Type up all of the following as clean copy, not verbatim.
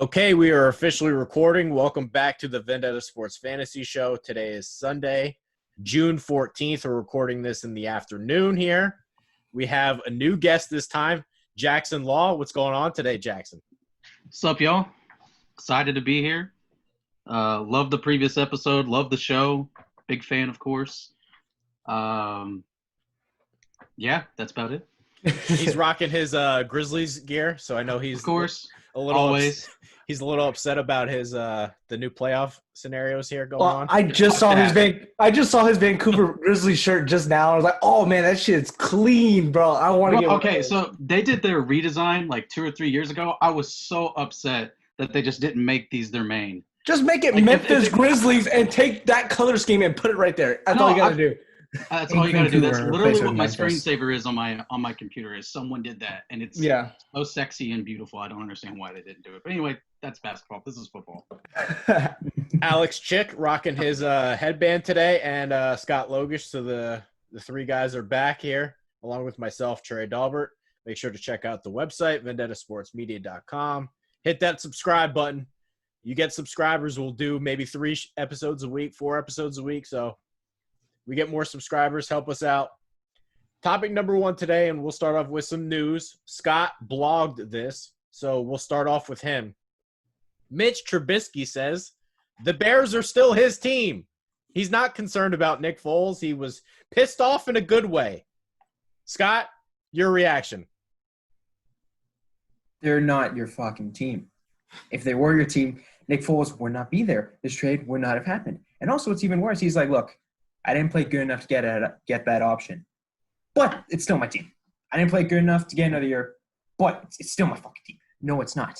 Okay, we are officially recording. Welcome back to the Vendetta Sports Fantasy Show. Today is Sunday, June 14th. We're recording this in the afternoon here. We have a new guest this time, Jackson Law. What's going on today, Jackson? What's up, y'all? Excited to be here. Love the previous episode. Love the show. Big fan, of course. Yeah, that's about it. He's rocking his Grizzlies gear, so I know he's Of course, a little always. He's a little upset about his the new playoff scenarios here going on. I just saw his Vancouver Grizzlies shirt just now. I was like, oh man, that shit's clean, bro. I want to get Okay, so they did their redesign like 2 or 3 years ago. I was so upset that they just didn't make these their main. Just make it like Memphis Grizzlies and take that color scheme and put it right there. That's all you gotta do. That's all you gotta do. That's literally what my screensaver is on my computer. Is someone did that, and it's so sexy and beautiful. I don't understand why they didn't do it. But anyway, that's basketball. This is football. Alex Chick rocking his headband today, and Scott Logush. So the three guys are back here, along with myself, Trey Daubert. Make sure to check out the website, vendettasportsmedia.com. Hit that subscribe button. You get subscribers, we'll do maybe 3 episodes a week, 4 episodes a week. So we get more subscribers. Help us out. Topic number 1 today, and we'll start off with some news. Scott blogged this, so we'll start off with him. Mitch Trubisky says the Bears are still his team. He's not concerned about Nick Foles. He was pissed off in a good way. Scott, your reaction? They're not your fucking team. If they were your team, Nick Foles would not be there. This trade would not have happened. And also, it's even worse. He's like, look, I didn't play good enough to get that option. But it's still my team. I didn't play good enough to get another year, but it's still my fucking team. No, it's not.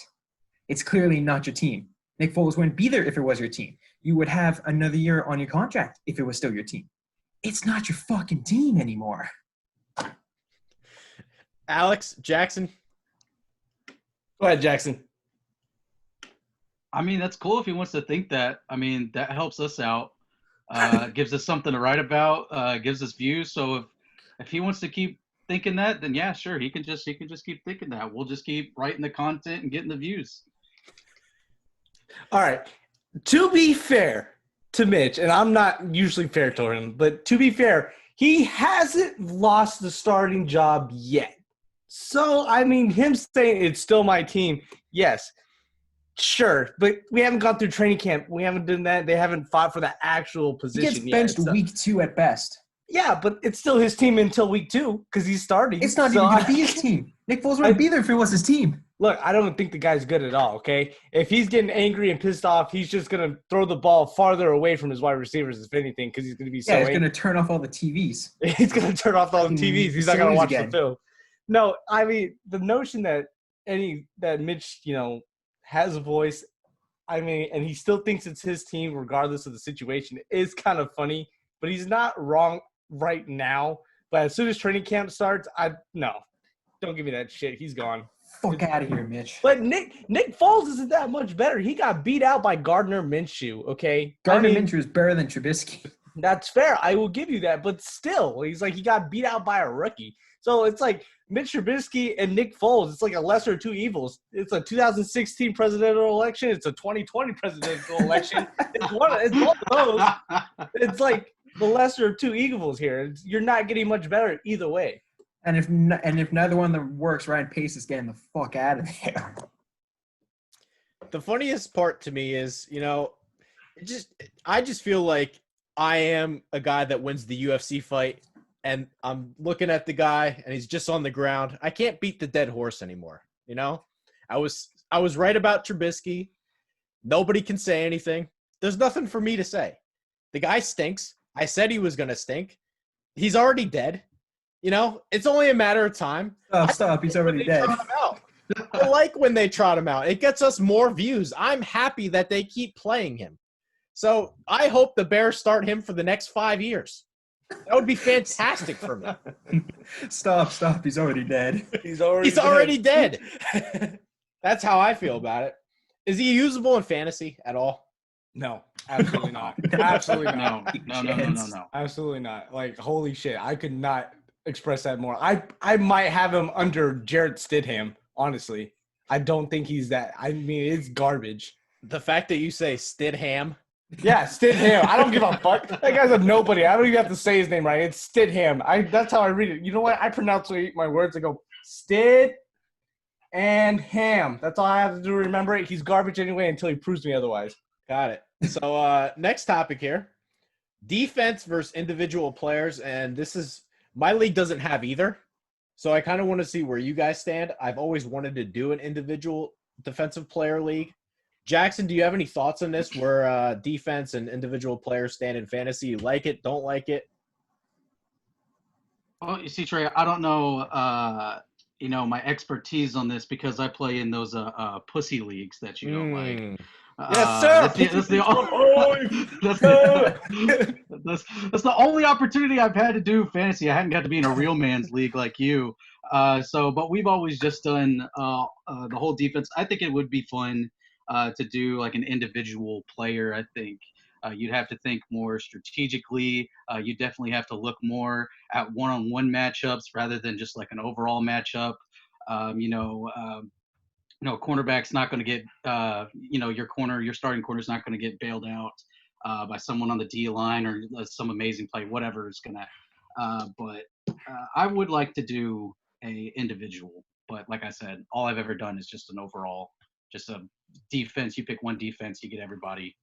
It's clearly not your team. Nick Foles wouldn't be there if it was your team. You would have another year on your contract if it was still your team. It's not your fucking team anymore. Alex, Jackson? Go ahead, Jackson. I mean, that's cool if he wants to think that. I mean, that helps us out. Gives us something to write about, gives us views. So if he wants to keep thinking that, then yeah, sure, he can just keep thinking that. We'll just keep writing the content and getting the views. All right. To be fair to Mitch, and I'm not usually fair to him, but to be fair, he hasn't lost the starting job yet. So, I mean, him saying it's still my team, yes. Sure, but we haven't gone through training camp. We haven't done that. They haven't fought for the actual position yet. He gets benched week 2 at best. Yeah, but it's still his team until week 2 because he's starting. It's not even going to be his team. Nick Foles wouldn't be there if it was his team. Look, I don't think the guy's good at all, okay? If he's getting angry and pissed off, he's just going to throw the ball farther away from his wide receivers, if anything, because he's going to be so angry. He's going to turn off all the TVs. He's going to turn off all the TVs. He's not going to watch the film. No, I mean, the notion that Mitch, has a voice, I mean, and he still thinks it's his team regardless of the situation is kind of funny, but he's not wrong right now. But as soon as training camp starts, don't give me that shit. He's gone. Fuck out of here, Mitch. But Nick Foles isn't that much better. He got beat out by Gardner Minshew, okay? Minshew is better than Trubisky. That's fair. I will give you that. But still, he got beat out by a rookie. So it's like Mitch Trubisky and Nick Foles. It's like a lesser of two evils. It's a 2016 presidential election. It's a 2020 presidential election. It's one of those. It's like the lesser of two evils here. You're not getting much better either way. And if neither one of them works, Ryan Pace is getting the fuck out of there. The funniest part to me is, I just feel like I am a guy that wins the UFC fight, and I'm looking at the guy, and he's just on the ground. I can't beat the dead horse anymore, I was right about Trubisky. Nobody can say anything. There's nothing for me to say. The guy stinks. I said he was going to stink. He's already dead. It's only a matter of time. Stop. He's already dead. I like when they trot him out. It gets us more views. I'm happy that they keep playing him. So I hope the Bears start him for the next 5 years. That would be fantastic for me. Stop. He's already dead. He's already dead. That's how I feel about it. Is he usable in fantasy at all? No, absolutely not. Absolutely not. No. Absolutely not. Like, holy shit. I could not express that more. I might have him under Jarrett Stidham, honestly. I don't think he's that. I mean, it's garbage. The fact that you say Stidham. Yeah, Stidham. I don't give a fuck. That guy's a nobody. I don't even have to say his name right. It's Stidham. That's how I read it. You know what? I pronounce my words. I go Stid and Ham. That's all I have to do to remember it. He's garbage anyway until he proves me otherwise. Got it. So next topic here. Defense versus individual players. And this is – my league doesn't have either. So I kind of want to see where you guys stand. I've always wanted to do an individual defensive player league. Jackson, do you have any thoughts on this where defense and individual players stand in fantasy? You like it, don't like it? Well, you see, Trey, I don't know, my expertise on this because I play in those pussy leagues that you don't like. Yes, sir. That's the only opportunity I've had to do fantasy. I hadn't got to be in a real man's league like you. But we've always just done the whole defense. I think it would be fun to do like an individual player. I think you'd have to think more strategically. You definitely have to look more at one-on-one matchups rather than just like an overall matchup. Cornerback's not going to get, your starting corner's not going to get bailed out by someone on the D line or some amazing play, whatever is going to. But I would like to do a individual. But like I said, all I've ever done is just an overall, just a defense. You pick one defense, you get everybody.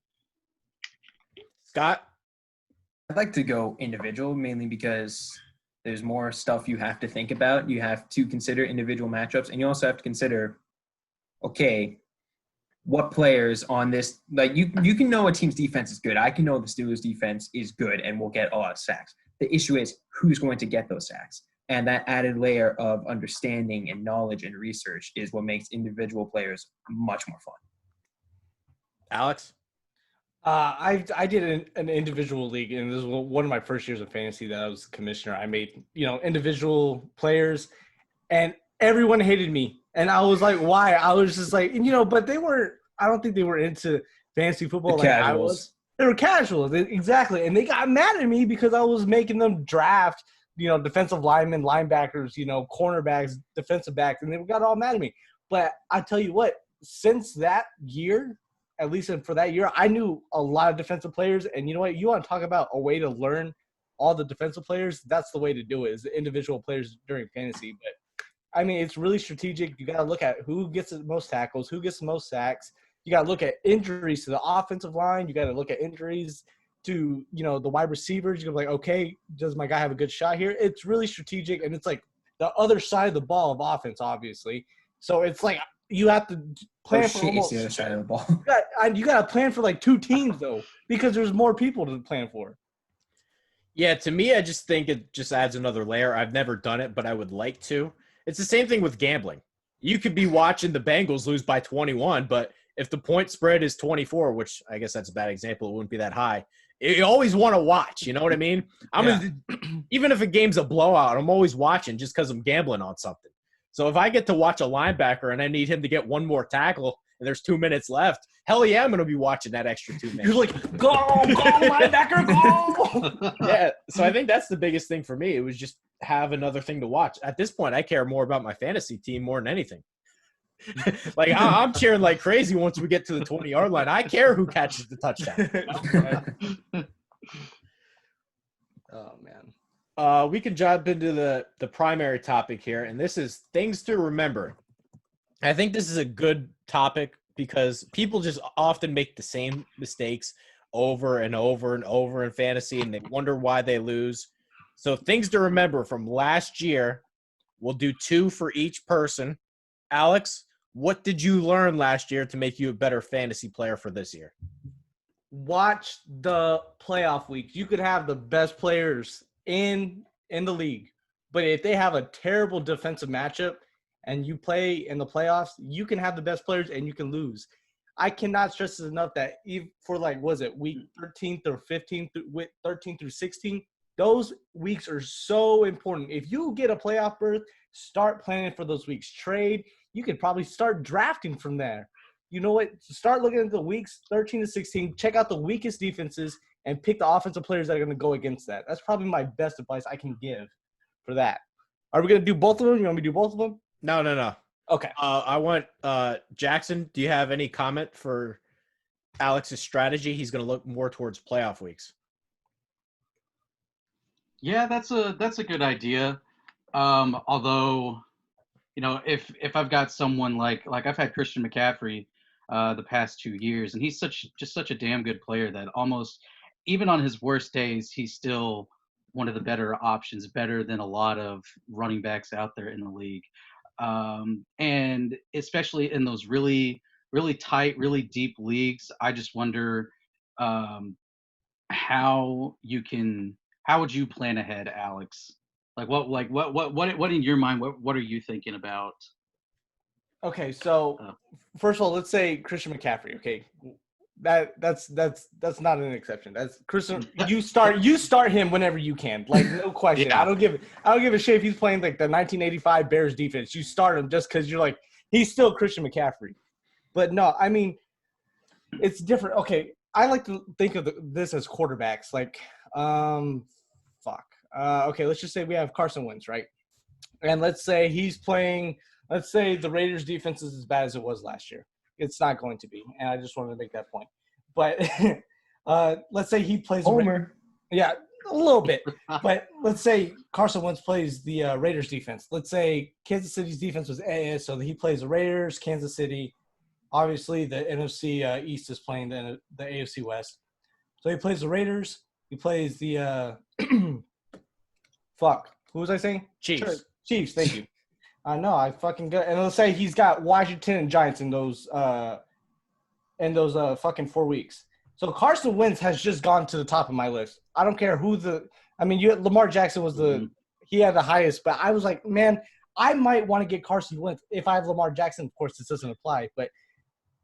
Scott? I'd like to go individual mainly because there's more stuff you have to think about. You have to consider individual matchups, and you also have to consider, okay, what players on this, like you can know a team's defense is good. I can know the Steelers defense is good and will get a lot of sacks. The issue is who's going to get those sacks. And that added layer of understanding and knowledge and research is what makes individual players much more fun. Alex? I did an individual league, and this was one of my first years of fantasy that I was commissioner. I made, individual players, and everyone hated me. And I was like, why? I was just like, but they weren't – I don't think they were into fantasy football like I was. They were casuals, exactly. And they got mad at me because I was making them draft, defensive linemen, linebackers, cornerbacks, defensive backs, and they got all mad at me. But I tell you what, since that year, at least for that year, I knew a lot of defensive players. And you know what? You want to talk about a way to learn all the defensive players? That's the way to do it, is the individual players during fantasy. But, it's really strategic. You got to look at who gets the most tackles, who gets the most sacks. You got to look at injuries to the offensive line. You got to look at injuries to, the wide receivers. You're like, okay, does my guy have a good shot here? It's really strategic, and it's like the other side of the ball of offense, obviously. So it's like you have to plan for almost the other side of the ball. You got to plan for like two teams, though, because there's more people to plan for. Yeah, to me, I just think it just adds another layer. I've never done it, but I would like to. It's the same thing with gambling. You could be watching the Bengals lose by 21, but if the point spread is 24, which I guess that's a bad example, it wouldn't be that high. You always want to watch, you know what I mean? Even if a game's a blowout, I'm always watching just because I'm gambling on something. So if I get to watch a linebacker and I need him to get one more tackle and there's 2 minutes left, hell yeah, I'm going to be watching that extra 2 minutes. You're like, go, linebacker, go! Yeah, so I think that's the biggest thing for me. It was just have another thing to watch. At this point, I care more about my fantasy team more than anything. Like, I'm cheering like crazy once we get to the 20-yard line. I care who catches the touchdown. Oh, man. We can jump into the primary topic here, and this is things to remember. I think this is a good topic because people just often make the same mistakes over and over and over in fantasy, and they wonder why they lose. So things to remember from last year, we'll do 2 for each person. Alex, what did you learn last year to make you a better fantasy player for this year? Watch the playoff weeks. You could have the best players in the league, but if they have a terrible defensive matchup and you play in the playoffs, you can have the best players and you can lose. I cannot stress this enough that even for week 13th or 15th, 13 through 16, those weeks are so important. If you get a playoff berth, start planning for those weeks. Trade. You could probably start drafting from there. You know what? Start looking at the weeks 13 to 16. Check out the weakest defenses and pick the offensive players that are going to go against that. That's probably my best advice I can give for that. Are we going to do both of them? You want me to do both of them? No. Okay. I want Jackson. Do you have any comment for Alex's strategy? He's going to look more towards playoff weeks. Yeah, that's a good idea. Although, if I've got someone like I've had Christian McCaffrey the past 2 years, and he's such a damn good player that almost even on his worst days, he's still one of the better options, better than a lot of running backs out there in the league. And especially in those really, really tight, really deep leagues, I just wonder um, how would you plan ahead, Alex? What in your mind? What are you thinking about? Okay, so first of all, let's say Christian McCaffrey. Okay, that's not an exception. That's Christian. You start him whenever you can, like no question. Yeah. I don't give a shit if he's playing like the 1985 Bears defense. You start him just because you're like he's still Christian McCaffrey. But no, I mean it's different. Okay, I like to think of this as quarterbacks. Like, okay, let's just say we have Carson Wentz, right? And let's say he's playing. Let's say the Raiders' defense is as bad as it was last year. It's not going to be, and I just wanted to make that point. But let's say he plays Homer. Yeah, a little bit. But let's say Carson Wentz plays the Raiders' defense. Let's say Kansas City's defense was so he plays the Raiders, Kansas City. Obviously, the NFC East is playing the AFC West. So he plays the Raiders. He plays the who was I saying? Chiefs. Sure. Chiefs, thank you. I know, I fucking good. And let's say he's got Washington and Giants in those fucking 4 weeks. So Carson Wentz has just gone to the top of my list. I don't care who Lamar Jackson was he had the highest, but I was like, man, I might want to get Carson Wentz if I have Lamar Jackson. Of course, this doesn't apply, but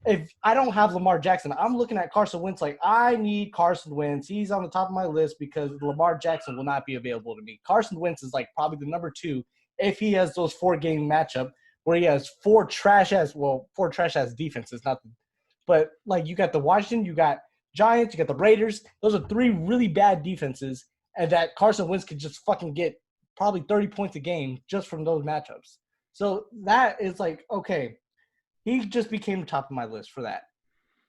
if I don't have Lamar Jackson, I'm looking at Carson Wentz like I need Carson Wentz. He's on the top of my list because Lamar Jackson will not be available to me. Carson Wentz is like probably the number 2 if he has those 4-game matchup where he has 4 trash-ass defenses. But like you got the Washington, you got Giants, you got the Raiders. Those are 3 really bad defenses, and that Carson Wentz could just fucking get probably 30 points a game just from those matchups. So that is like, okay, he just became the top of my list for that.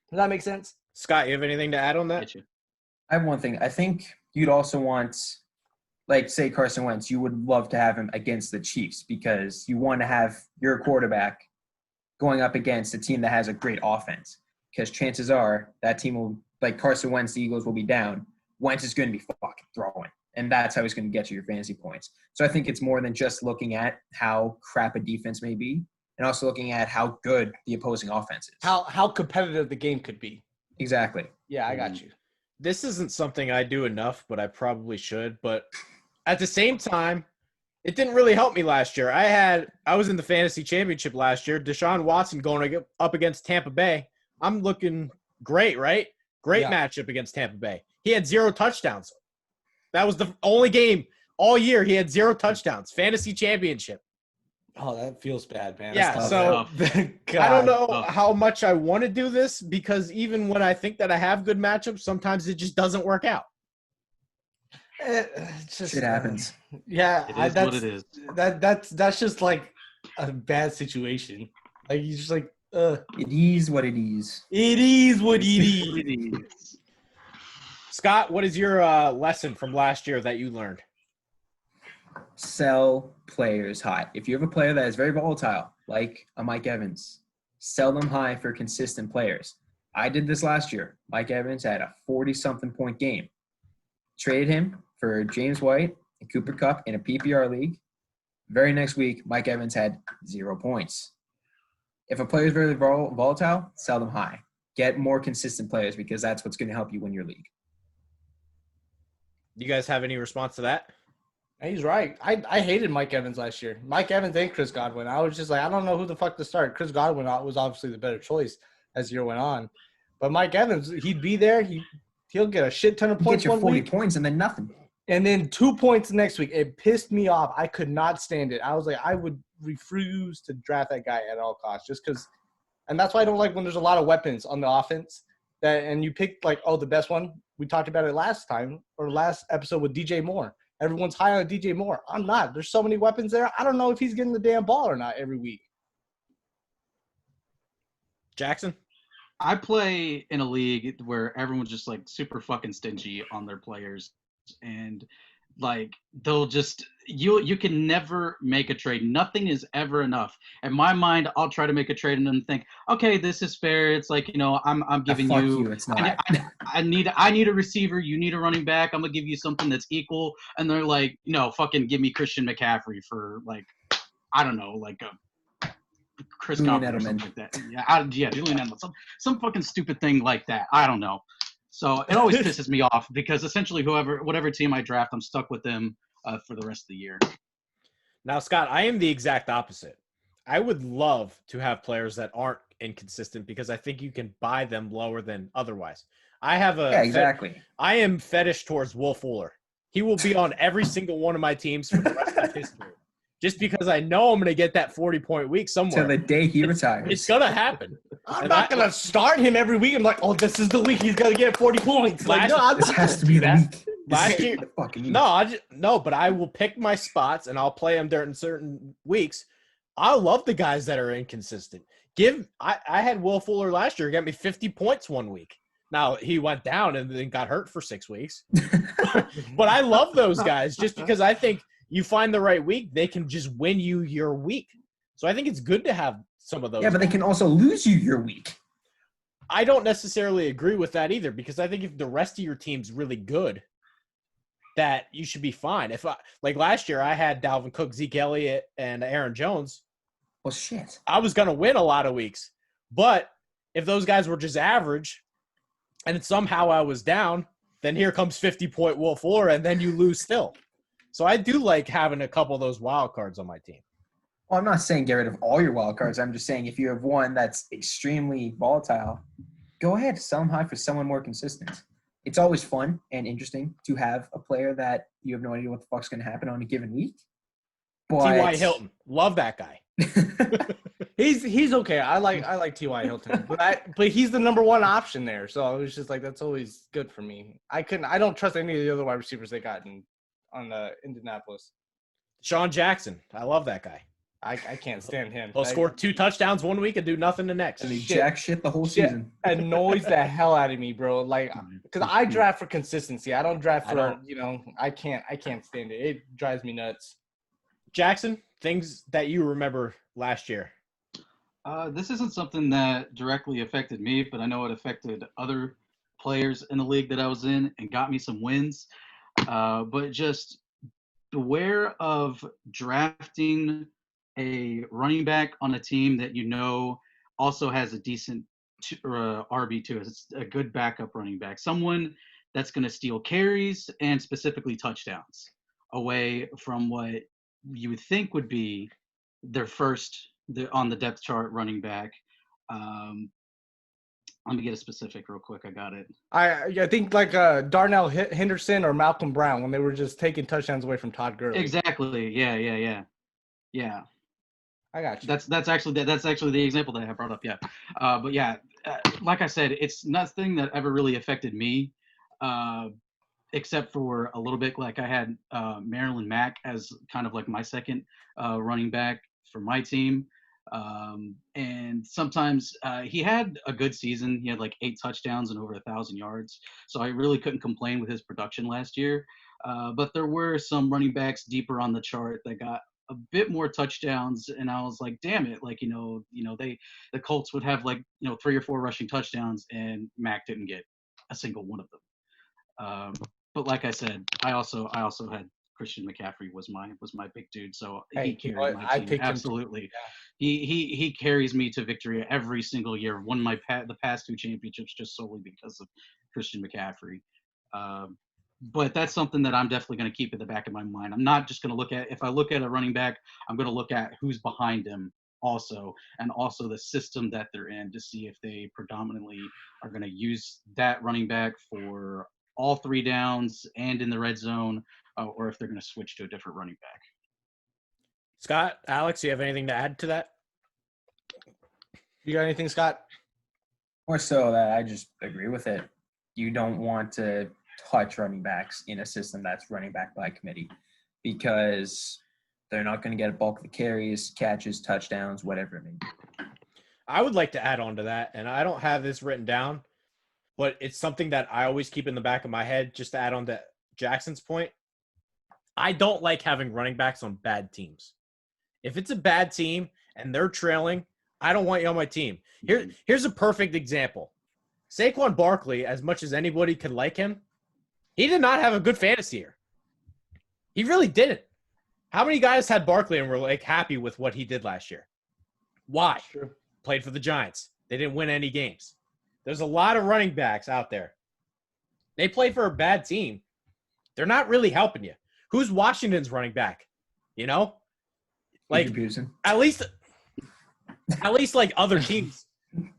Does that make sense? Scott, you have anything to add on that? I have one thing. I think you'd also want, like, say Carson Wentz, you would love to have him against the Chiefs because you want to have your quarterback going up against a team that has a great offense because chances are that team will, like Carson Wentz, the Eagles will be down. Wentz is going to be fucking throwing, and that's how he's going to get you your fantasy points. So I think it's more than just looking at how crap a defense may be and also looking at how good the opposing offense is. How competitive the game could be. Exactly. Yeah, I got you. This isn't something I do enough, but I probably should. But at the same time, it didn't really help me last year. I was in the fantasy championship last year. Deshaun Watson going up against Tampa Bay. I'm looking great, right? Great matchup against Tampa Bay. He had 0 touchdowns. That was the only game all year he had 0 touchdowns. Fantasy championship. Oh, that feels bad, man. Yeah, so I don't know how much I want to do this because even when I think that I have good matchups, sometimes it just doesn't work out. Shit happens. Yeah, It is what it is. That's just like a bad situation. Like you just like, It is what it is. It is what it is. Scott, what is your lesson from last year that you learned? Sell players high. If you have a player that is very volatile, like a Mike Evans, sell them high for consistent players. I did this last year. Mike Evans had a 40-something point game. Traded him for James White and Cooper Kupp in a PPR league. Very next week, Mike Evans had 0 points. If a player is very volatile, sell them high. Get more consistent players because that's what's going to help you win your league. You guys have any response to that? He's right. I hated Mike Evans last year. Mike Evans and Chris Godwin. I was just like, I don't know who the fuck to start. Chris Godwin was obviously the better choice as the year went on. But Mike Evans, he'd be there. He'll get a shit ton of points Get your 40 week, points and then nothing. and then 2 points the next week. It pissed me off. I could not stand it. I was like, I would refuse to draft that guy at all costs just because. And that's why I don't like when there's a lot of weapons on the offense and you pick like, the best one. We talked about it last episode with DJ Moore. Everyone's high on DJ Moore. I'm not. There's so many weapons there. I don't know if he's getting the damn ball or not every week. Jackson? I play in a league where everyone's just like super fucking stingy on their players, and like they'll just you can never make a trade. Nothing is ever enough. In my mind, I'll try to make a trade and then think, okay, this is fair. It's like, I'm giving fuck you. you, it's not. I need a receiver. You need a running back. I'm gonna give you something that's equal. And they're like, no, fucking give me Christian McCaffrey for like, I don't know, like a Chris Julian Godwin or Edelman. something like that. Julian Edelman. Some fucking stupid thing like that. I don't know. So it always pisses me off because essentially whatever team I draft, I'm stuck with them for the rest of the year. Now, Scott, I am the exact opposite. I would love to have players that aren't inconsistent because I think you can buy them lower than otherwise. I have Yeah, exactly. I am fetish towards Will Fuller. He will be on every single one of my teams for the rest of history. Just because I know I'm going to get that 40-point week somewhere. Till the day he retires. It's going to happen. I'm not going to start him every week. I'm like, oh, this is the week he's going to get 40 points. Like, This has to be the week. Last year, but I will pick my spots and I'll play them during certain weeks. I love the guys that are inconsistent. I had Will Fuller last year get me 50 points one week. Now, he went down and then got hurt for 6 weeks. But I love those guys just because I think you find the right week, they can just win you your week. So I think it's good to have some of those. Yeah, but they can also lose you your week. I don't necessarily agree with that either because I think if the rest of your team's really good, that you should be fine. Like last year, I had Dalvin Cook, Zeke Elliott, and Aaron Jones. Well, shit. I was going to win a lot of weeks. But if those guys were just average and somehow I was down, then here comes 50-point Will Fuller, and then you lose still. So I do like having a couple of those wild cards on my team. Well, I'm not saying get rid of all your wild cards. I'm just saying if you have one that's extremely volatile, go ahead, sell them high for someone more consistent. It's always fun and interesting to have a player that you have no idea what the fuck's going to happen on a given week. But T.Y. Hilton. Love that guy. He's okay. I like T.Y. Hilton, but he's the number one option there. So it was just like that's always good for me. I don't trust any of the other wide receivers they got on Indianapolis. Sean Jackson. I love that guy. I can't stand him. He'll score 2 touchdowns one week and do nothing the next. and he jack shit the whole season. Annoys the hell out of me, bro. Like, because I draft for consistency. I don't draft for I can't stand it. It drives me nuts. Jackson, things that you remember last year. This isn't something that directly affected me, but I know it affected other players in the league that I was in and got me some wins. But just beware of drafting a running back on a team that also has a decent RB2. It's a good backup running back. Someone that's going to steal carries and specifically touchdowns away from what you would think would be their first on the depth chart running back. Let me get a specific real quick. I got it. I think like Darnell Henderson or Malcolm Brown when they were just taking touchdowns away from Todd Gurley. Exactly. Yeah. I got you. That's actually the example that I brought up. Yeah. But yeah, like I said, it's nothing that ever really affected me, except for a little bit. Like I had Maryland Mack as kind of like my second running back for my team. And sometimes he had a good season. He had like 8 touchdowns and over 1,000 yards. So I really couldn't complain with his production last year. But there were some running backs deeper on the chart that got a bit more touchdowns. And I was like, damn it. Like, the Colts would have like, 3 or 4 rushing touchdowns and Mac didn't get a single one of them. But like I said, I also had Christian McCaffrey was my big dude, so he carried my team. Absolutely, he carries me to victory every single year. Won the past 2 championships just solely because of Christian McCaffrey. But that's something that I'm definitely going to keep in the back of my mind. I'm not just going to look at if I look at a running back, I'm going to look at who's behind him also, and also the system that they're in to see if they predominantly are going to use that running back for all 3 downs and in the red zone. Or if they're going to switch to a different running back. Scott, Alex, you have anything to add to that? You got anything, Scott? More so that I just agree with it. You don't want to touch running backs in a system that's running back by committee because they're not going to get a bulk of the carries, catches, touchdowns, whatever it may be. I would like to add on to that, and I don't have this written down, but it's something that I always keep in the back of my head, just to add on to Jackson's point. I don't like having running backs on bad teams. If it's a bad team and they're trailing, I don't want you on my team. Here's a perfect example. Saquon Barkley, as much as anybody could like him, he did not have a good fantasy year. He really didn't. How many guys had Barkley and were like happy with what he did last year? Why? True. Played for the Giants. They didn't win any games. There's a lot of running backs out there. They play for a bad team. They're not really helping you. Who's Washington's running back? You know? Like, at least like other teams,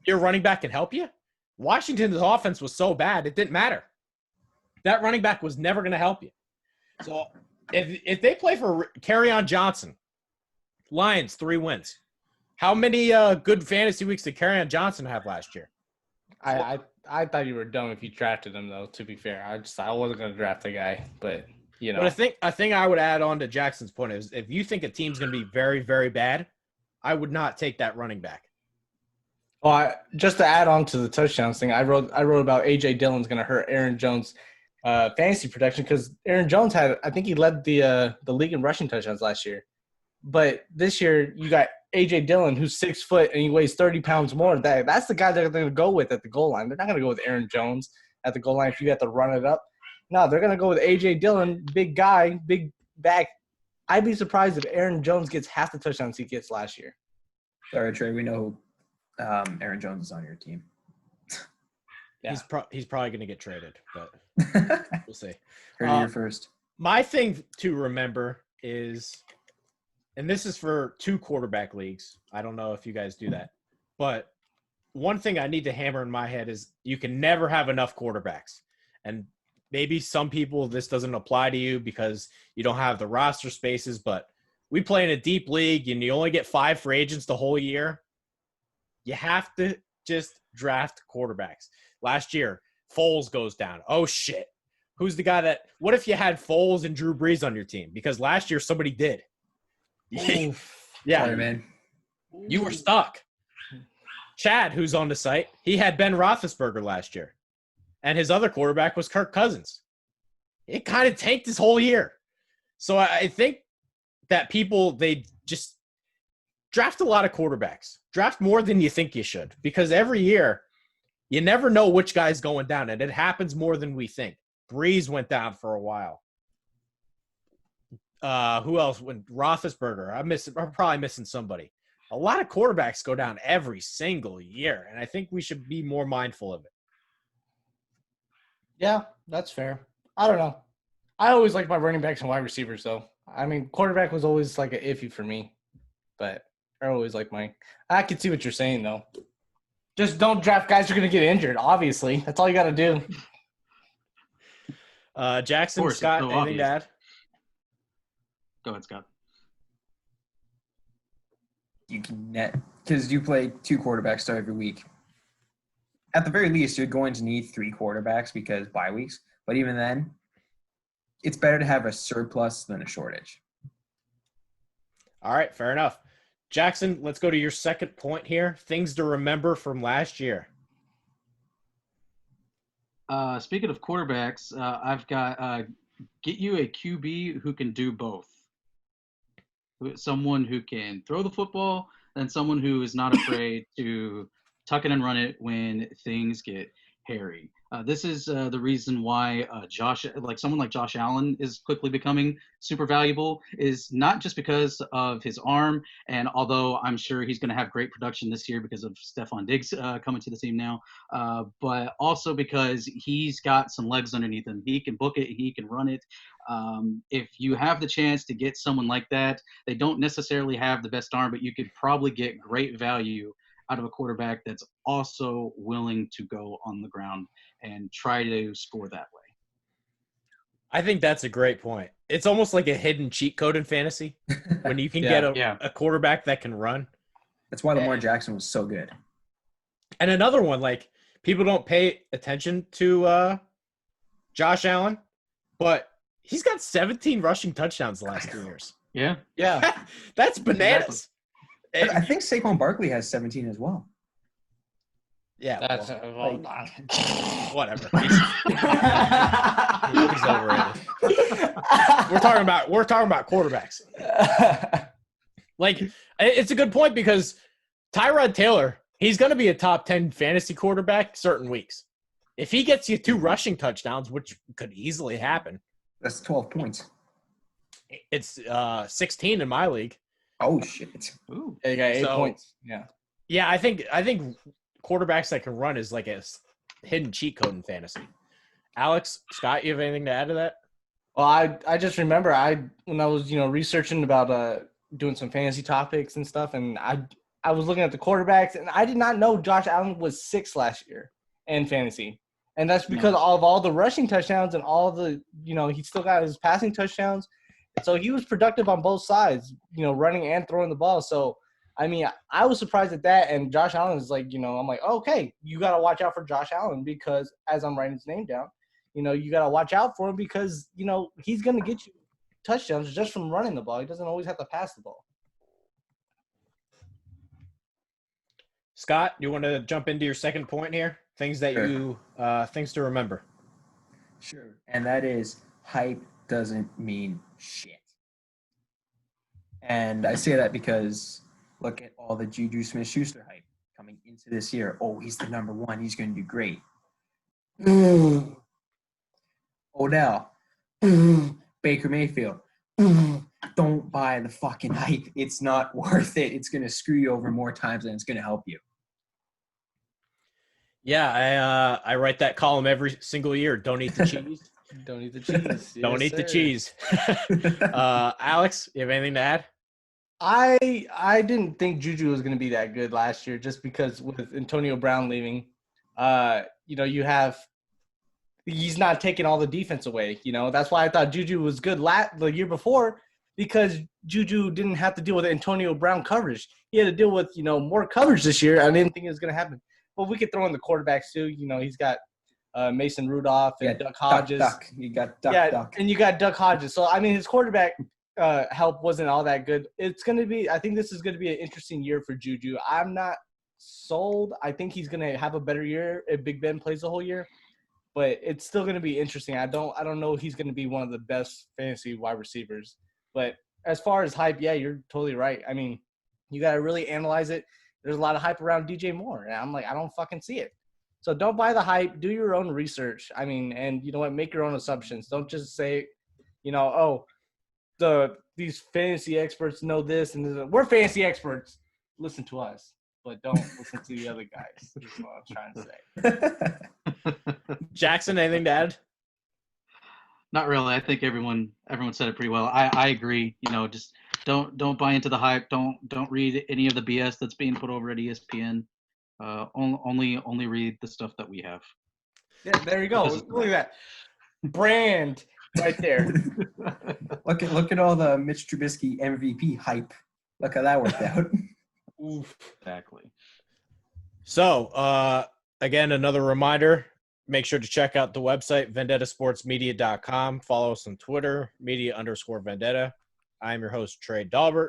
your running back can help you. Washington's offense was so bad, it didn't matter. That running back was never going to help you. So if they play for Kerryon Johnson, Lions, 3 wins. How many good fantasy weeks did Kerryon Johnson have last year? I thought you were dumb if you drafted him, though, to be fair. I wasn't going to draft the guy, but, you know. But I think I would add on to Jackson's point is if you think a team's going to be very, very bad, I would not take that running back. Well, just to add on to the touchdowns thing, I wrote about A.J. Dillon's going to hurt Aaron Jones' fantasy protection because Aaron Jones I think he led the league in rushing touchdowns last year. But this year, you got A.J. Dillon, who's 6 foot and he weighs 30 pounds more. That's the guy they're going to go with at the goal line. They're not going to go with Aaron Jones at the goal line if you have to run it up. No, they're going to go with A.J. Dillon, big guy, big back. I'd be surprised if Aaron Jones gets half the touchdowns he gets last year. Sorry, Trey, we know Aaron Jones is on your team. Yeah. He's probably going to get traded, but we'll see. Heard it here first. My thing to remember is – and this is for 2 quarterback leagues. I don't know if you guys do that. But one thing I need to hammer in my head is you can never have enough quarterbacks. And maybe some people, this doesn't apply to you because you don't have the roster spaces. But we play in a deep league and you only get 5 free agents the whole year. You have to just draft quarterbacks. Last year, Foles goes down. Oh, shit. Who's the guy that – what if you had Foles and Drew Brees on your team? Because last year somebody did. Yeah, Sorry, man. You were stuck. Chad, who's on the site, he had Ben Roethlisberger last year, and his other quarterback was Kirk Cousins. It kind of tanked his whole year. So I think that people, they just draft a lot of quarterbacks. Draft more than you think you should, because every year you never know which guy's going down, and it happens more than we think. Breeze went down for a while. Who else? When Roethlisberger, I'm probably missing somebody. A lot of quarterbacks go down every single year, and I think we should be more mindful of it. Yeah, that's fair. I don't know. I always like my running backs and wide receivers, though. I mean, quarterback was always like an iffy for me, but I always like mine. I can see what you're saying, though. Just don't draft guys who are going to get injured, obviously. That's all you got to do. Jackson, course, Scott, so anything to add? Go ahead, Scott. You can net because you play 2 quarterbacks start every week. At the very least, you're going to need 3 quarterbacks because bye weeks. But even then, it's better to have a surplus than a shortage. All right, fair enough. Jackson, let's go to your second point here. Things to remember from last year. Speaking of quarterbacks, I've got get you a QB who can do both. Someone who can throw the football and someone who is not afraid to tuck it and run it when things get hairy. This is the reason why someone like Josh Allen is quickly becoming super valuable, is not just because of his arm, and although I'm sure he's going to have great production this year because of Stephon Diggs coming to the team now, but also because he's got some legs underneath him. He can book it, he can run it. If you have the chance to get someone like that, they don't necessarily have the best arm, but you could probably get great value out of a quarterback that's also willing to go on the ground and try to score that way. I think that's a great point. It's almost like a hidden cheat code in fantasy when you can get a quarterback that can run. That's why Lamar Jackson was so good. And another one, like, people don't pay attention to Josh Allen, but he's got 17 rushing touchdowns the last 2 years. Yeah. Yeah. That's bananas. I think Saquon Barkley has 17 as well. Yeah, That's whatever. He's overrated. We're talking about quarterbacks. Like, it's a good point because Tyrod Taylor, he's going to be a top 10 fantasy quarterback certain weeks. If he gets you 2 rushing touchdowns, which could easily happen, That's 12 points. it's 16 in my league. Oh shit! Ooh. Yeah, you got 8 So- points. Yeah. Yeah, I think quarterbacks that can run is like a hidden cheat code in fantasy. Alex, Scott, you have anything to add to that? Well, I just remember when I was researching about doing some fantasy topics and stuff, and I was looking at the quarterbacks, and I did not know Josh Allen was 6th last year in fantasy, and that's because of all the rushing touchdowns and all the he still got his passing touchdowns, so he was productive on both sides, running and throwing the ball. So I mean, I was surprised at that, and Josh Allen is like, I'm like, okay, you got to watch out for Josh Allen because as I'm writing his name down, you got to watch out for him because, he's going to get you touchdowns just from running the ball. He doesn't always have to pass the ball. Scott, you want to jump into your second point here? Things that things to remember. Sure. And that is hype doesn't mean shit. And I say that because look at all the Juju Smith-Schuster hype coming into this year. Oh, he's the number 1. He's going to do great. Odell. Baker Mayfield. Don't buy the fucking hype. It's not worth it. It's going to screw you over more times than it's going to help you. Yeah, I write that column every single year. Don't eat the cheese. Don't eat the cheese. Don't Yes, eat the sir. cheese. Alex, you have anything to add? I didn't think Juju was going to be that good last year just because with Antonio Brown leaving, he's not taking all the defense away. That's why I thought Juju was good the year before because Juju didn't have to deal with Antonio Brown coverage. He had to deal with, more coverage this year. I didn't think it was going to happen. But we could throw in the quarterbacks too. He's got Mason Rudolph and Duck Hodges. Duck. You got Duck. And you got Duck Hodges. So, I mean, his quarterback help wasn't all that good. I think this is going to be an interesting year for Juju. I'm not sold. I think he's going to have a better year if Big Ben plays the whole year. But it's still going to be interesting. I don't know if he's going to be one of the best fantasy wide receivers. But as far as hype, yeah, you're totally right. I mean, you got to really analyze it. There's a lot of hype around DJ Moore. And I'm like, I don't fucking see it. So don't buy the hype. Do your own research. I mean, and you know what? Make your own assumptions. Don't just say, these fantasy experts know this and this. We're fantasy experts. Listen to us, but don't listen to the other guys. That's what I'm trying to say. Jackson, anything to add? Not really. I think everyone said it pretty well. I agree. Just don't buy into the hype. Don't read any of the BS that's being put over at ESPN. Only read the stuff that we have. Yeah, there you go. Look at that brand right there. Look at all the Mitch Trubisky MVP hype. Look how that worked out. Oof. Exactly. So, again, another reminder. Make sure to check out the website, vendettasportsmedia.com. Follow us on Twitter, media_vendetta. I'm your host, Trey Daubert,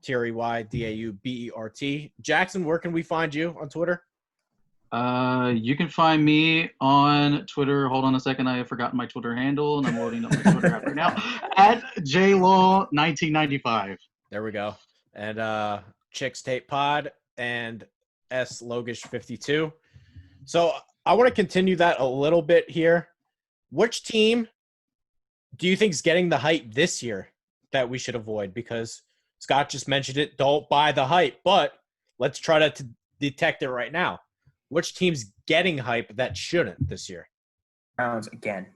TREYDAUBERT. Jackson, where can we find you on Twitter? You can find me on Twitter. Hold on a second. I have forgotten my Twitter handle, and I'm loading up my Twitter app right now. At JLaw1995. There we go. And Chicks Tape Pod and S Logush 52. So I want to continue that a little bit here. Which team do you think is getting the hype this year that we should avoid? Because Scott just mentioned it. Don't buy the hype, but let's try to detect it right now. Which team's getting hype that shouldn't this year? Browns again.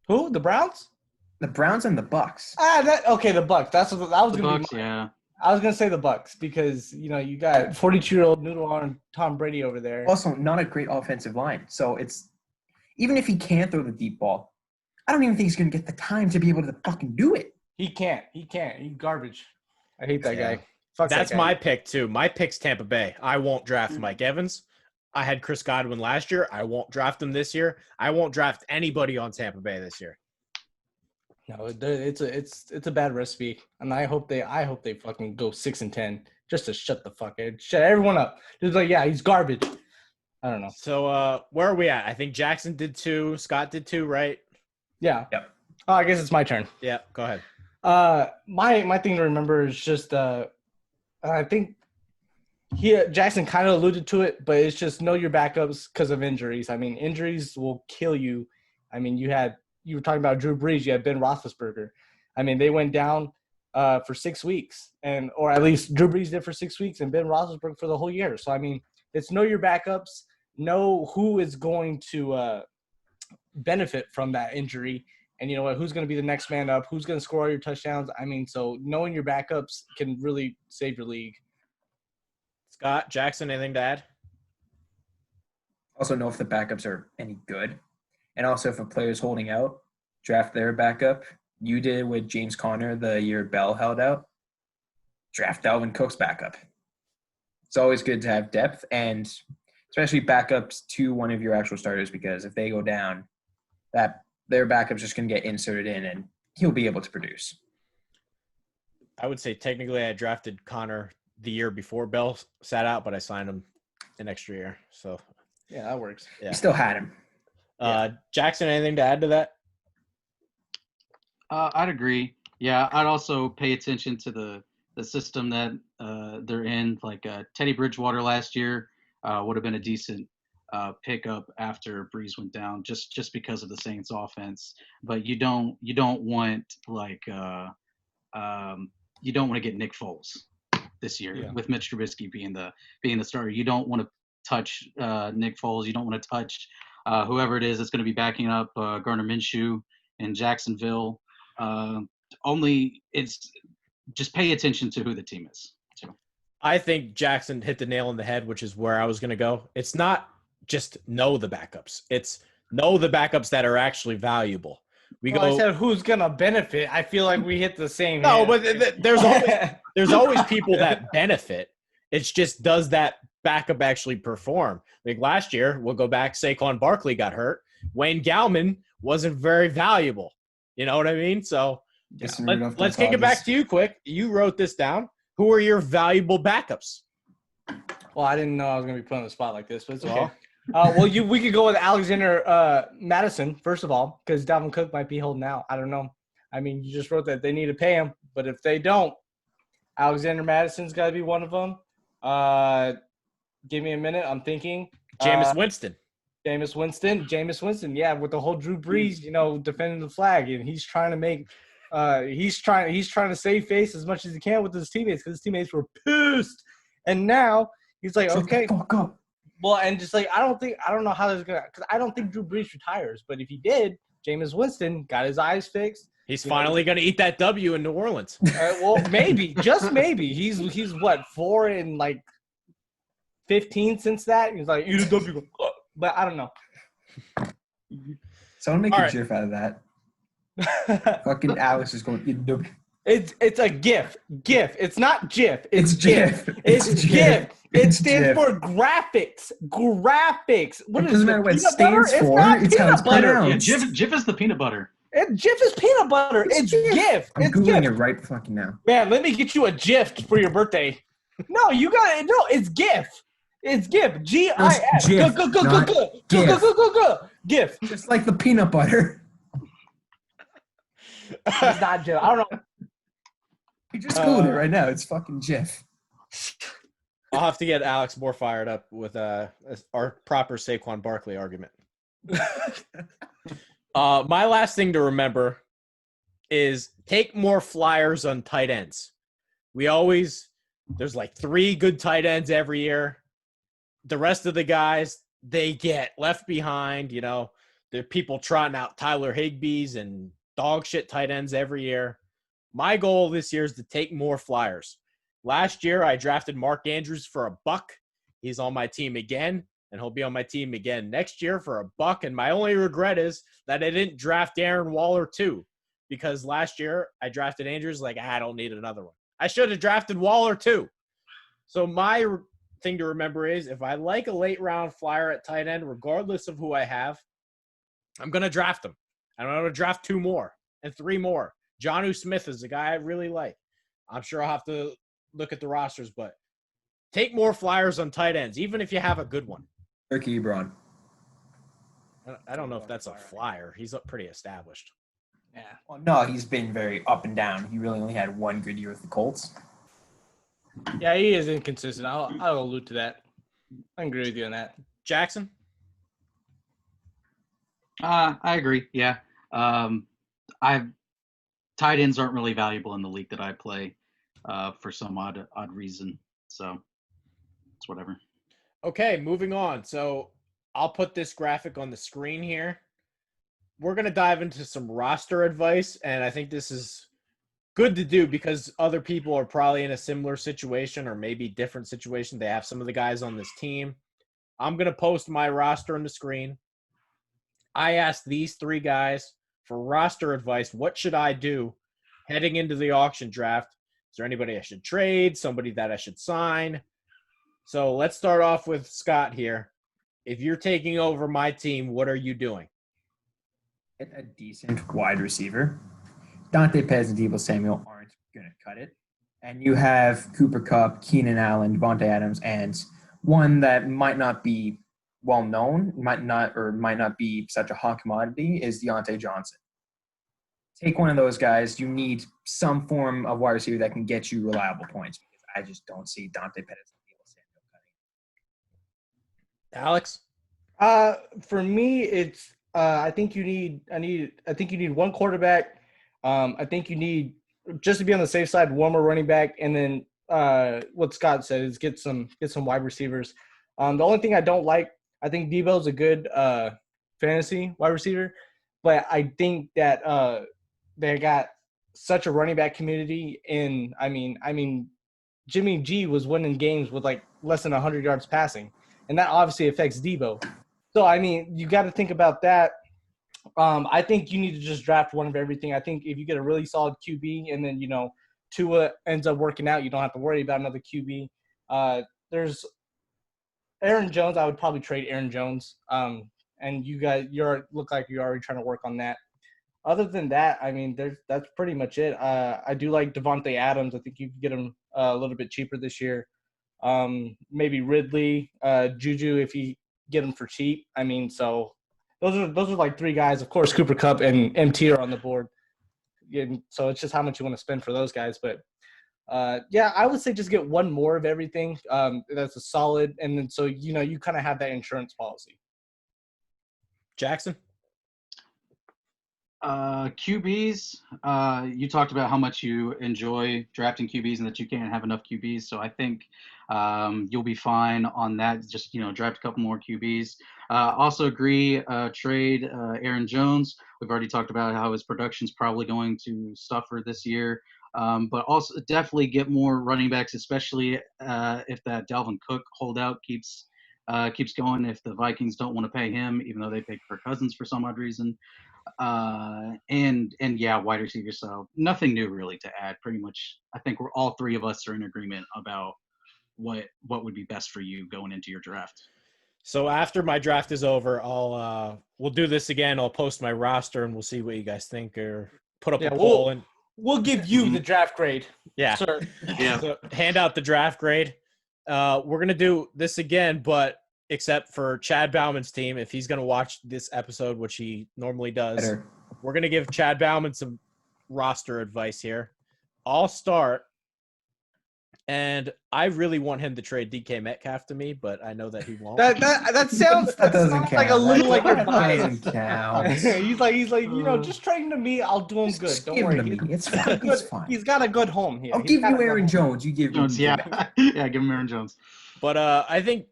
Who? The Browns? The Browns and the Bucks. The Bucks. That was The gonna Bucks, be yeah. I was gonna say the Bucks because you got 42-year-old noodle arm Tom Brady over there. Also, not a great offensive line. So it's even if he can throw the deep ball, I don't even think he's gonna get the time to be able to fucking do it. He can't. He's garbage. I hate that Yeah. guy. Fuck that That's guy. my pick, too. My pick's Tampa Bay. I won't draft Mike Evans. I had Chris Godwin last year. I won't draft him this year. I won't draft anybody on Tampa Bay this year. No, it's a bad recipe, and I hope they fucking go 6-10 just to shut the fuck up, shut everyone up. Just like, yeah, he's garbage. I don't know. So where are we at? I think Jackson did 2. Scott did 2, right? Yeah. Yep. Oh, I guess it's my turn. Yeah, go ahead. My thing to remember is just I think Jackson kind of alluded to it, but it's just know your backups because of injuries. I mean, injuries will kill you. I mean, you were talking about Drew Brees, you had Ben Roethlisberger. I mean, they went down for 6 weeks, or at least Drew Brees did for 6 weeks, and Ben Roethlisberger for the whole year. So I mean, it's know your backups, know who is going to benefit from that injury. And you know what? Who's going to be the next man up? Who's going to score all your touchdowns? I mean, so knowing your backups can really save your league. Scott, Jackson, anything to add? Also know if the backups are any good. And also if a player's holding out, draft their backup. You did with James Conner the year Bell held out. Draft Dalvin Cook's backup. It's always good to have depth, and especially backups to one of your actual starters, because if they go down, their backup's just going to get inserted in, and he'll be able to produce. I would say technically I drafted Connor the year before Bell sat out, but I signed him an extra year. So Yeah, that works. yeah. You still had him. Jackson, anything to add to that? I'd agree. Yeah, I'd also pay attention to the system that they're in. Like Teddy Bridgewater last year would have been a decent pickup after Breeze went down, just because of the Saints offense. But you don't want you don't want to get Nick Foles this year with Mitch Trubisky being the starter. You don't want to touch Nick Foles. You don't want to touch whoever it is that's going to be backing up Gardner Minshew in Jacksonville. It's just pay attention to who the team is. Too. I think Jackson hit the nail on the head, which is where I was going to go. It's not just know the backups. It's know the backups that are actually valuable. I said who's going to benefit. I feel like we hit the same. No, but there's always people that benefit. It's just, does that backup actually perform? Like last year, we'll go back, Saquon Barkley got hurt. Wayne Gallman wasn't very valuable. You know what I mean? So let's kick it back to you quick. You wrote this down. Who are your valuable backups? Well, I didn't know I was going to be put on the spot like this, but it's okay. We could go with Alexander Madison, first of all, because Dalvin Cook might be holding out. I don't know. I mean, you just wrote that they need to pay him, but if they don't, Alexander Madison's got to be one of them. Give me a minute. I'm thinking. Jameis Winston. Jameis Winston, yeah, with the whole Drew Brees, defending the flag, and he's trying to make, he's trying to save face as much as he can with his teammates, because his teammates were pissed, and now he's like, okay, go. Well, and just like I don't know how this is gonna, because I don't think Drew Brees retires, but if he did, Jameis Winston got his eyes fixed. He's finally gonna eat that W in New Orleans. Well, maybe, just maybe. He's what, 4-15 since that. He's like, eat a W. But I don't know. Someone make a GIF out of that. Fucking Alex is going. It's a GIF. GIF. It's not GIF. It's GIF. It's GIF. It stands for graphics. Graphics. What is it? Doesn't matter what it stands for. It's how it's pronounced. Yeah, GIF is the peanut butter. GIF is peanut butter. It's GIF. I'm Googling it right fucking now. Man, let me get you a GIF for your birthday. No, you got it. No, it's GIF. It's GIF. GIF. GIF. Just like the peanut butter. It's not GIF. I don't know. You just Googled it right now. It's fucking GIF. I'll have to get Alex more fired up with our proper Saquon Barkley argument. My last thing to remember is take more flyers on tight ends. There's like 3 good tight ends every year. The rest of the guys, they get left behind. There are people trotting out Tyler Higbees and dog shit tight ends every year. My goal this year is to take more flyers. Last year, I drafted Mark Andrews for $1. He's on my team again, and he'll be on my team again next year for $1. And my only regret is that I didn't draft Darren Waller too, because last year I drafted Andrews like, I don't need another one. I should have drafted Waller too. So my thing to remember is if I like a late round flyer at tight end, regardless of who I have, I'm going to draft him. And I'm going to draft 2 more and 3 more. Jonnu Smith is a guy I really like. I'm sure I'll have to look at the rosters, but take more flyers on tight ends, even if you have a good one. Turkey Ebron. I don't know if that's a flyer. He's pretty established. Yeah. Well, no, he's been very up and down. He really only had one good year with the Colts. Yeah, he is inconsistent. I'll allude to that. I agree with you on that. Jackson? I agree. Yeah. Tight ends aren't really valuable in the league that I play for some odd reason. So it's whatever. Okay, moving on. So I'll put this graphic on the screen here. We're going to dive into some roster advice, and I think this is good to do because other people are probably in a similar situation or maybe different situation. They have some of the guys on this team. I'm going to post my roster on the screen. I asked these three guys for roster advice. What should I do heading into the auction draft? Is there anybody I should trade? Somebody that I should sign? So let's start off with Scott here. If you're taking over my team, what are you doing? Get a decent wide receiver. Dante Pez and Deebo Samuel aren't going to cut it. And you have Cooper Kupp, Keenan Allen, Devontae Adams, and one that might not be well known, might not be such a hot commodity is Deontay Johnson. Take one of those guys. You need some form of wide receiver that can get you reliable points because I just don't see Dante Pez and Deebo Samuel cutting. Alex? For me, it's I think you need one quarterback. I think you need, just to be on the safe side, one more running back, and then what Scott said is get some wide receivers. The only thing I don't like, I think Debo's a good fantasy wide receiver, but I think that they got such a running back community. And I mean, Jimmy G was winning games with like less than 100 yards passing, and that obviously affects Debo. So I mean, you got to think about that. I think you need to just draft one of everything. I think if you get a really solid QB and then, Tua ends up working out, you don't have to worry about another QB. There's Aaron Jones. I would probably trade Aaron Jones. And you guys, look like you're already trying to work on that. Other than that, I mean, that's pretty much it. I do like Devontae Adams. I think you can get him a little bit cheaper this year. Maybe Ridley, Juju if you get him for cheap. I mean, so those are like three guys. Of course, Cooper Kupp and MT are on the board. And so it's just how much you want to spend for those guys. But yeah, I would say just get one more of everything. That's a solid, and then so you kind of have that insurance policy. Jackson? QBs, you talked about how much you enjoy drafting QBs and that you can't have enough QBs. So I think you'll be fine on that. Just, draft a couple more QBs. Also agree, trade Aaron Jones. We've already talked about how his production's probably going to suffer this year. But also definitely get more running backs, especially if that Dalvin Cook holdout keeps going. If the Vikings don't want to pay him, even though they paid Kirk Cousins for some odd reason. And yeah, wide receiver. So nothing new really to add. Pretty much, I think we're all three of us are in agreement about what would be best for you going into your draft. So after my draft is over, we'll do this again. I'll post my roster and we'll see what you guys think, or put up a poll and we'll give you the draft grade. Yeah, sir. Yeah. So hand out the draft grade. We're gonna do this again, but except for Chad Bauman's team, if he's gonna watch this episode, which he normally does, we're gonna give Chad Bauman some roster advice here. I'll start. And I really want him to trade DK Metcalf to me, but I know that he won't. That sounds like a little like you're biased. Count. he's like, just trade him to me. I'll do him Just good. Don't give worry. him to me. It's fine. It's fine. He's got a good home here. I'll give you Aaron Jones. You give Jones. me Yeah, yeah, give him Aaron Jones. But I think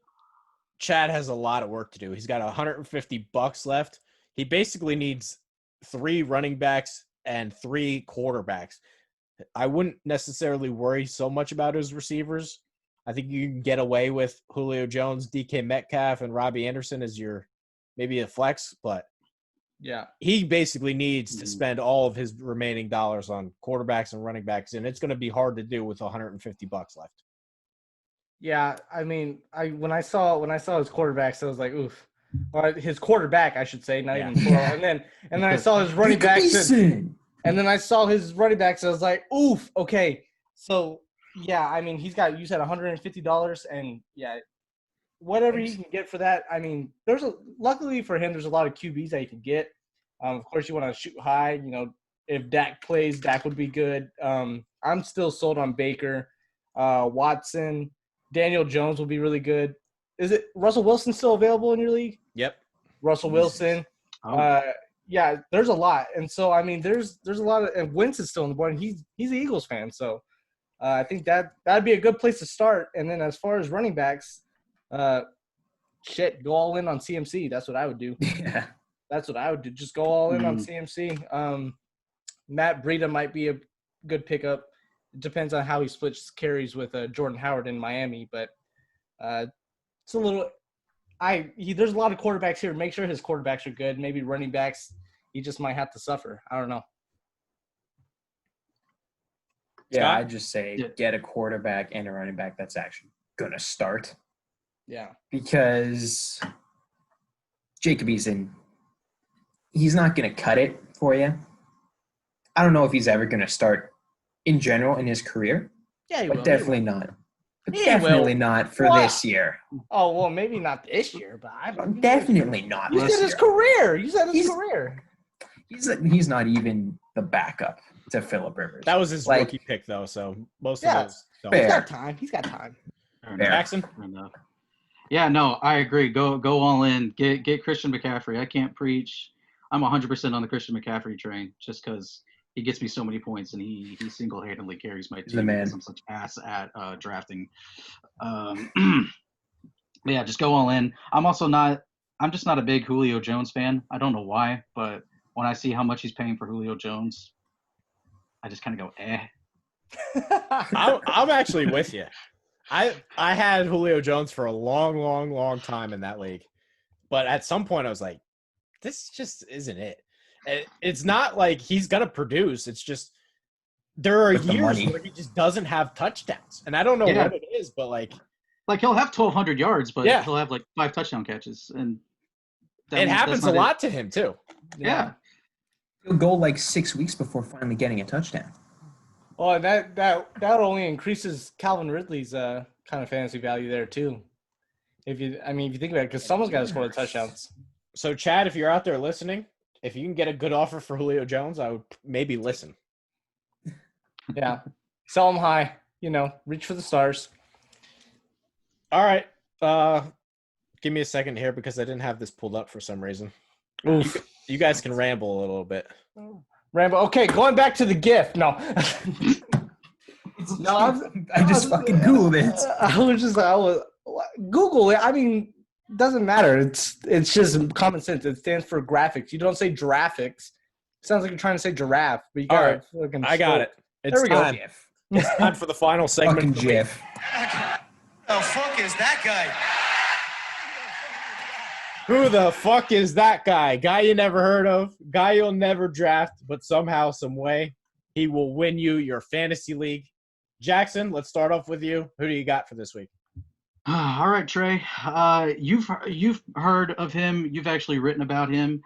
Chad has a lot of work to do. He's got $150 left. He basically needs 3 running backs and 3 quarterbacks. I wouldn't necessarily worry so much about his receivers. I think you can get away with Julio Jones, DK Metcalf, and Robbie Anderson as your maybe a flex, but yeah, he basically needs to spend all of his remaining dollars on quarterbacks and running backs, and it's going to be hard to do with $150 left. Yeah, I mean, when I saw his quarterbacks, I was like, oof. Or his quarterback, I should say, not even plural. And then I saw his running backs. And then I saw his running backs. I was like, oof, okay. So, yeah, I mean, you said $150, and, yeah, whatever he can get for that. I mean, luckily for him, there's a lot of QBs that he can get. Of course, you want to shoot high. You know, if Dak plays, Dak would be good. I'm still sold on Baker, Watson, Daniel Jones will be really good. Is it Russell Wilson still available in your league? Yep. Russell Wilson. Yeah, there's a lot, and so I mean, there's a lot of, and Wentz is still on the board, and he's an Eagles fan, so I think that'd be a good place to start. And then as far as running backs, go all in on CMC. That's what I would do. Yeah. That's what I would do. Just go all in on CMC. Matt Breida might be a good pickup. It depends on how he splits carries with Jordan Howard in Miami, but it's a little. There's a lot of quarterbacks here. Make sure his quarterbacks are good. Maybe running backs, he just might have to suffer. I don't know. Yeah, I just say get a quarterback and a running back that's actually going to start. Yeah. Because Jacob Eason, he's not going to cut it for you. I don't know if he's ever going to start in general in his career. Yeah, he but will. Definitely not. But He definitely will. not for this year. Oh, well, maybe not this year, but Definitely not You this said his year. career. You said his career. He's not even the backup to Phillip Rivers. That was his rookie pick, though, so most of those don't. He's got time. He's got time. Jackson? Yeah, no, I agree. Go all in. Get Christian McCaffrey. I can't preach. I'm 100% on the Christian McCaffrey train just because he gets me so many points and he single-handedly carries my team because I'm such ass at drafting. Yeah, just go all in. I'm just not a big Julio Jones fan. I don't know why, but when I see how much he's paying for Julio Jones, I just kind of go, eh. I'm actually with you. I had Julio Jones for a long time in that league. But at some point I was like, this just isn't it. It's not like he's going to produce. It's just there are years where he just doesn't have touchdowns. And I don't know what it is, but like he'll have 1,200 yards, but he'll have like 5 touchdown catches. And it happens a lot to him too. Yeah. He'll go like 6 weeks before finally getting a touchdown. Oh, that only increases Calvin Ridley's kind of fantasy value there too. If you think about it, because someone's got to score the touchdowns. So Chad, if you're out there listening, if you can get a good offer for Julio Jones, I would maybe listen. Yeah, sell him high. Reach for the stars. All right, give me a second here because I didn't have this pulled up for some reason. You guys can ramble a little bit. Rambo. Okay, going back to the gift. No. I just fucking Googled it. I was Google it. I mean, doesn't matter. It's just common sense. It stands for graphics. You don't say giraffics. Sounds like you're trying to say giraffe. But you got All right, I got it. It's time. It's time for the final segment. Fucking Jeff. Who the fuck is that guy? Who the fuck is that guy? Guy you never heard of, guy you'll never draft, but somehow, some way, he will win you your fantasy league. Jackson, let's start off with you. Who do you got for this week? All right, Trey. You've heard of him. You've actually written about him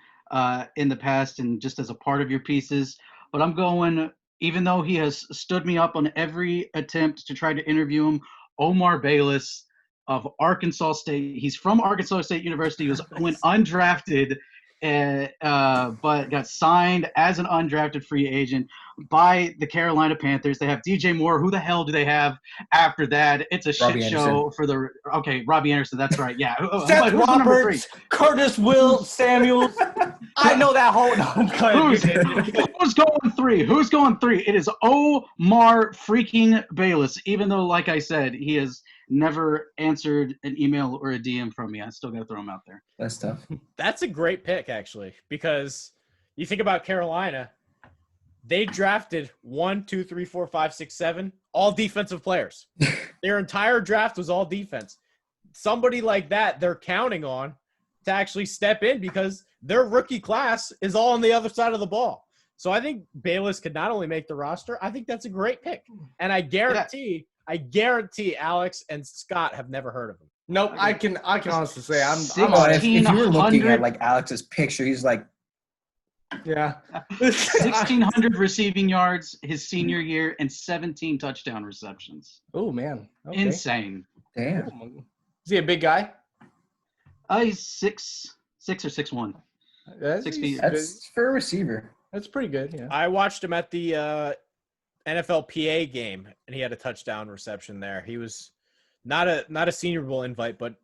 in the past and just as a part of your pieces. But I'm going, even though he has stood me up on every attempt to try to interview him, Omar Bayless of Arkansas State. He's from Arkansas State University. He went undrafted, but got signed as an undrafted free agent by the Carolina Panthers. They have DJ Moore. Who the hell do they have after that? It's a Robbie shit Anderson. show for the – okay, Robbie Anderson. That's right. Yeah. Seth Who's the number 3? Roberts, Curtis Will, Samuels. I know that whole. No, Who's going 3? Who's going 3? It is Omar freaking Bayless. Even though, like I said, he has never answered an email or a DM from me. I still got to throw him out there. That's tough. That's a great pick, actually, because you think about Carolina, they drafted 1, 2, 3, 4, 5, 6, 7, all defensive players. Their entire draft was all defense. Somebody like that they're counting on to actually step in because their rookie class is all on the other side of the ball. So I think Bayless could not only make the roster, I think that's a great pick. And I guarantee Alex and Scott have never heard of him. Nope, I can honestly say I'm If you were looking at like Alex's picture, he's like, yeah. 1,600 receiving yards his senior year and 17 touchdown receptions. Oh man, okay. Insane. damn. Is he a big guy? He's 6'6" or 6'1". That's, 6 feet. That's for a receiver. that's pretty good. Yeah. I watched him at the NFLPA game, and he had a touchdown reception there. He was not a Senior Bowl invite, but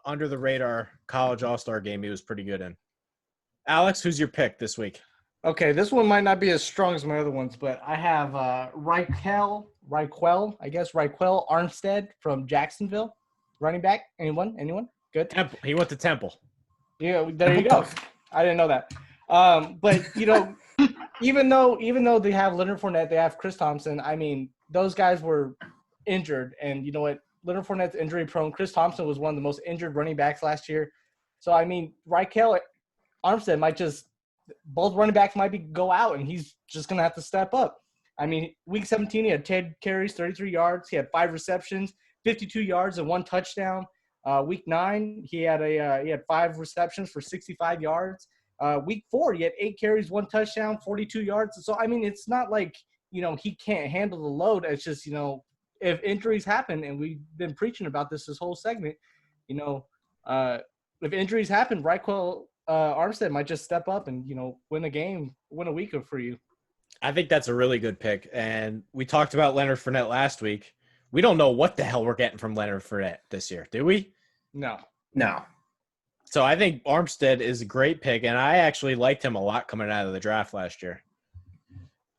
under the radar college all-star game he was pretty good in. Alex, who's your pick this week? Okay, this one might not be as strong as my other ones, but I have Raquel Armstead from Jacksonville, running back. Anyone? Good. Temple. He went to Temple. Yeah, there you go. I didn't know that. But even though they have Leonard Fournette, they have Chris Thompson. I mean, those guys were injured, and you know what? Leonard Fournette's injury prone. Chris Thompson was one of the most injured running backs last year. So I mean, Raquel Armstead both running backs might go out, and he's just gonna have to step up. I mean, week 17 he had 10 carries, 33 yards. He had 5 receptions, 52 yards, and 1 touchdown. Week 9 he had 5 receptions for 65 yards. Week 4 he had 8 carries, 1 touchdown, 42 yards. So I mean, it's not like he can't handle the load. It's just if injuries happen, and we've been preaching about this whole segment, if injuries happen, Raquel Armstead might just step up and win a week for you. I think that's a really good pick. And we talked about Leonard Fournette last week. We don't know what the hell we're getting from Leonard Fournette this year, do we? No. So I think Armstead is a great pick, and I actually liked him a lot coming out of the draft last year.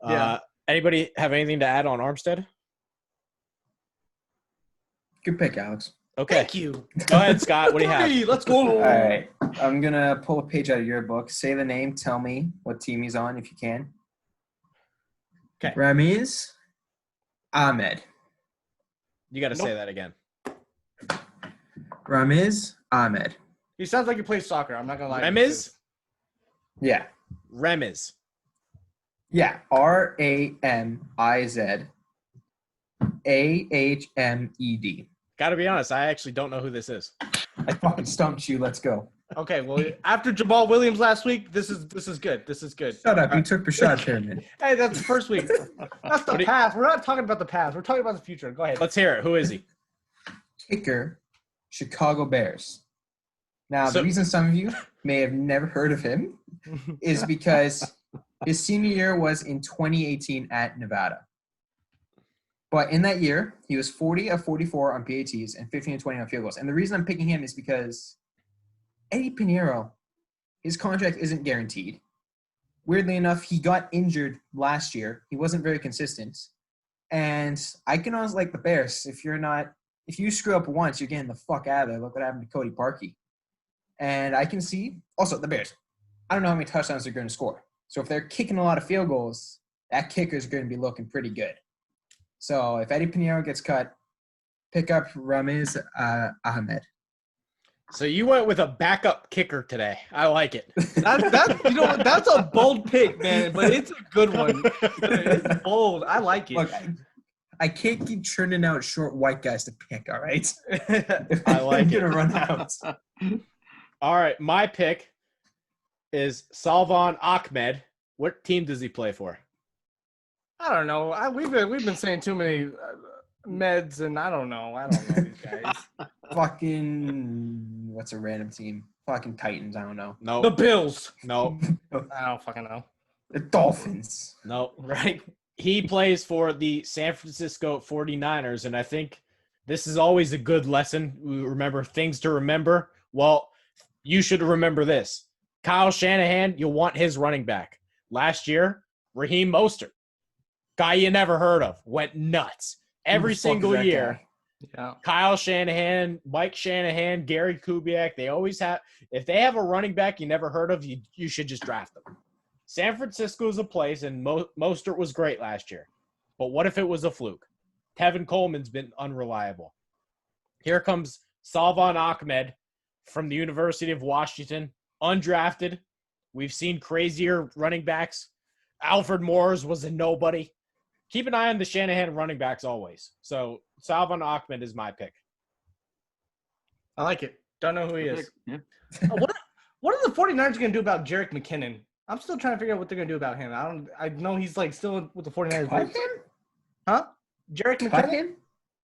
Yeah. Anybody have anything to add on Armstead? Good pick, Alex. Okay. Thank you. Go ahead, Scott. What do you have? Hey, let's go. All right. I'm going to pull a page out of your book. Say the name. Tell me what team he's on if you can. Okay. Ramiz Ahmed. You got to say that again. Ramiz Ahmed. He sounds like he plays soccer. I'm not going to lie. Remiz? Yeah. Remiz. Yeah. Ramizahmed. Got to be honest, I actually don't know who this is. I fucking stumped you. Let's go. Okay, well, after Jamal Williams last week, this is good. This is good. Shut up. You took Rashad Perriman. Hey, that's the first week. That's the past. We're not talking about the past. We're talking about the future. Go ahead. Let's hear it. Who is he? Kicker, Chicago Bears. Now, the reason some of you may have never heard of him is because his senior year was in 2018 at Nevada. But in that year, he was 40 of 44 on PATs and 15 of 20 on field goals. And the reason I'm picking him is because Eddie Pinheiro, his contract isn't guaranteed. Weirdly enough, he got injured last year. He wasn't very consistent. And I can always like the Bears. If you screw up once, you're getting the fuck out of there. Look what happened to Cody Parkey. And I can see, also the Bears, I don't know how many touchdowns they're going to score. So if they're kicking a lot of field goals, that kicker is going to be looking pretty good. So if Eddie Pinheiro gets cut, pick up Ramiz Ahmed. So you went with a backup kicker today. I like it. That's a bold pick, man, but it's a good one. It's bold. I like it. Look, I can't keep churning out short white guys to pick, all right? I like I'm it. going to run out. All right, my pick is Salvon Ahmed. What team does he play for? I don't know. We've been saying too many meds, and I don't know these guys. Fucking, what's a random team? Fucking Titans, I don't know. No. The Bills. No. I don't fucking know. The Dolphins. No. Right. He plays for the San Francisco 49ers, and I think this is always a good lesson. We remember things to remember. Well, you should remember this. Kyle Shanahan, you'll want his running back. Last year, Raheem Mostert. Guy you never heard of. Went nuts. Every single year. Yeah. Kyle Shanahan, Mike Shanahan, Gary Kubiak, they always have – if they have a running back you never heard of, you should just draft them. San Francisco is a place, and Mostert was great last year. But what if it was a fluke? Tevin Coleman's been unreliable. Here comes Salvon Ahmed from the University of Washington, undrafted. We've seen crazier running backs. Alfred Morris was a nobody. Keep an eye on the Shanahan running backs always. So Salvon Ahmed is my pick. I like it. Don't know who he is. Yeah. What are the 49ers going to do about Jerick McKinnon? I'm still trying to figure out what they're going to do about him. I know he's like still with the 49ers. Cut him? Huh? Jerick Cut McKinnon? him?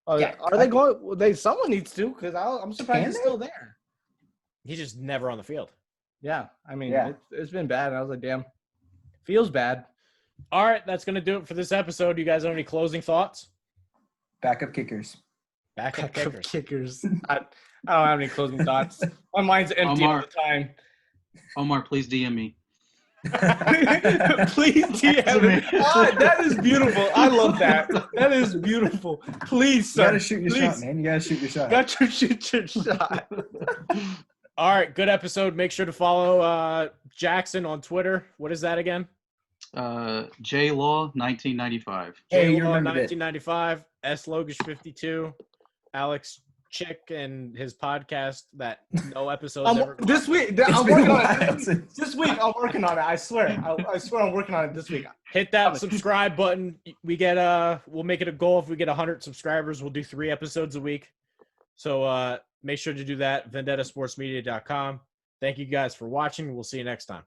Oh, Yeah, are they going? Someone needs to, because I'm surprised he's still there. he's just never on the field. Yeah, I mean, Yeah. it's been bad. I was like, damn, feels bad. All right, that's going to do it for this episode. You guys have any closing thoughts? Backup kickers. Backup Backup kickers. kickers. I don't have any closing thoughts. My mind's empty all Omar. the time. Omar, please DM me. Please DM me. That is beautiful. I love that. That is beautiful. Please, You sir. gotta shoot your Please. shot, man. You gotta shoot your shot. Got to shoot your shot. All right, good episode. Make sure to follow Jackson on Twitter. What is that again? J Law 1995. Hey, you J-Law remembered it. 1995, S Logush 52, Alex Chick and his podcast that no episodes ever. This week, It's I'm been working a on while it. since- This week, I'm working on it. I swear. I swear I'm working on it this week. Hit that subscribe button. We'll make it a goal. If we get 100 subscribers, we'll do 3 episodes a week. So make sure to do that. VendettaSportsMedia.com. Thank you guys for watching. We'll see you next time.